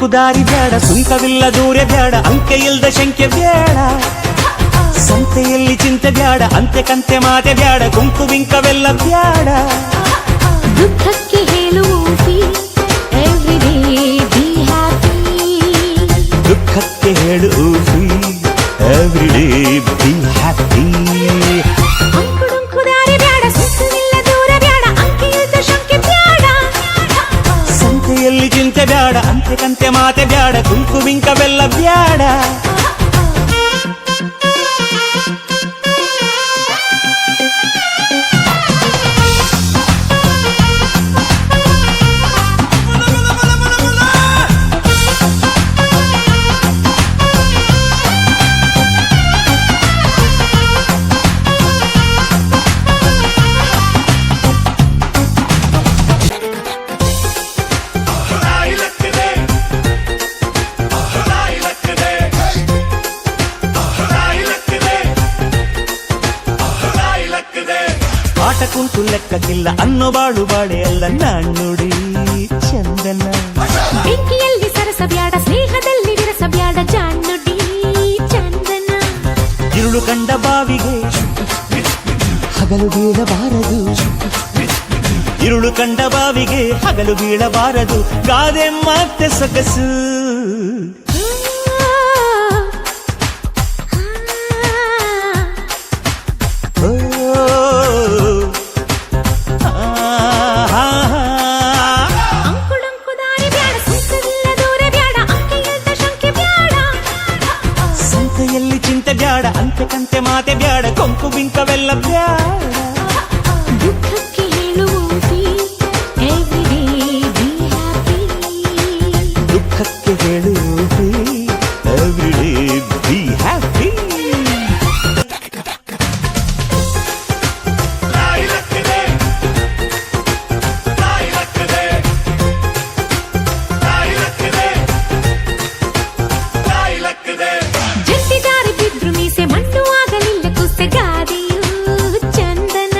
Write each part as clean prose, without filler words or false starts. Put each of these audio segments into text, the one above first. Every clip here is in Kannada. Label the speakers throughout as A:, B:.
A: ಡುಂಕು ದಾರಿ ಬ್ಯಾಡ, ಸುಂಕವಿಲ್ಲ ದೂರ ಬ್ಯಾಡ, ಅಂಕೆ ಇಲ್ದ ಶಂಕೆ ಬ್ಯಾಡ. ಸಂತೆಯಲ್ಲಿ ಚಿಂತೆ ಬ್ಯಾಡ, ಅಂತೆ ಕಂತೆ ಮಾತೆ ಬ್ಯಾಡ, ಕುಂಕು ಬಿಂಕವೆಲ್ಲ ಬ್ಯಾಡ.
B: ದುಃಖಕ್ಕೆ ಹೇಳುವುದಿ ಎವ್ರಿಡೇ ಬಿ ಹ್ಯಾಪಿ.
A: ದುಃಖಕ್ಕೆ ಹೇಳುವುದಿ ಎವ್ರಿಡೇ ಬಿ ಹ್ಯಾಪಿ.
B: ಅಂಕುಡುಂಕು ದಾರಿ ಬ್ಯಾಡ, ಸುಂಕವಿಲ್ಲ ದೂರ ಬ್ಯಾಡ, ಅಂಕೆ ಇಲ್ದ ಶಂಕೆ ಬ್ಯಾಡ.
A: ಸಂತೆಯಲ್ಲಿ ಚಿಂತೆ ಬ್ಯಾಡ, ಅಂತೆ ಕಂತೆ ಮಾತೆ ಬ್ಯಾಡ, ಕುಂಕು ಬಿಂಕವೆಲ್ಲ ಬ್ಯಾಡ. ಆಟ ಕುಂಟು ಲೆಕ್ಕಕ್ಕಿಲ್ಲ ಅನ್ನೋ ಬಾಳು ಬಾಳೆ ಅಲ್ಲ ನಾಣ್ಣುಡಿ ಚಂದನ.
B: ಬೆಂಕಿಯಲ್ಲಿ ಸರಸ ಬ್ಯಾಡ, ಸ್ನೇಹದಲ್ಲಿ ವಿರಸ ಬ್ಯಾಡ, ಜಾಣ್ಣುಡಿ ಚಂದನ.
A: ഇരുಳು ಕಂಡ ಬಾವಿಗೆ ಹಗಲು ಬೀಳಬಾರದು, ഇരുಳು ಕಂಡ ಬಾವಿಗೆ ಹಗಲು ಬೀಳಬಾರದು, ಗಾದೆ ಮತ್ತೆ ಸೊಗಸು.
B: ಅಂಕುಡುಂಕು ದಾರಿ ಬ್ಯಾಡ, ಸುಂಕವಿಲ್ಲ ದೂರ ಬ್ಯಾಡ, ಅಂಕೆ ಇಲ್ದ ಶಂಕೆ ಬ್ಯಾಡ.
A: ಸಂತೆಯಲ್ಲಿ ಚಿಂತೆ ಬ್ಯಾಡ, ಅಂತೆ ಕಂತೆ ಮಾತೆ ಬ್ಯಾಡ, ಕೊಂಕು ಬಿಂಕವೆಲ್ಲ ಬ್ಯಾಡ.
B: ದುಃಖಕ್ಕೆ ಹೇಳುವುದಿ ಎವ್ರಿಡೇ ಬಿ ಹ್ಯಾಪಿ.
A: ದುಃಖಕ್ಕೆ ಹೇಳುವುದಿ ಎವ್ರಿಡೇ ಬಿ ಹ್ಯಾಪಿ.
B: ಜಂಟಿ ದಾರಿ ಬಿದ್ರು ಮೀಸೆ ಮಣ್ಣು ಆಗಲಿಲ್ಲ ಕುಸೆ, ಗಾದೆಯು ಚಂದನ.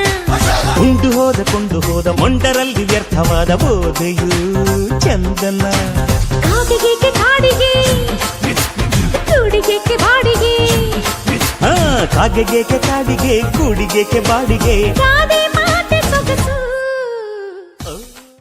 A: ಉಂಡು ಹೋದ ಕೊಂಡು ಹೋದ ಮೊಂಡರಲ್ಲಿ ವ್ಯರ್ಥವಾದ ಬೋಧೆಯು ಚಂದನ.
B: ಕಾಗೆಗೇಕೆ ಕಾಡಿಗೆ, ಕೂಡಿಗೇಕೆ ಬಾಡಿಗೆ,
A: ಕಾಗೆಗೇಕೆ ಕಾಡಿಗೆ, ಕೂಡಿಗೇಕೆ ಬಾಡಿಗೆ,
B: ಗಾದೆ ಮಾತೆ ಸೊಗಸು.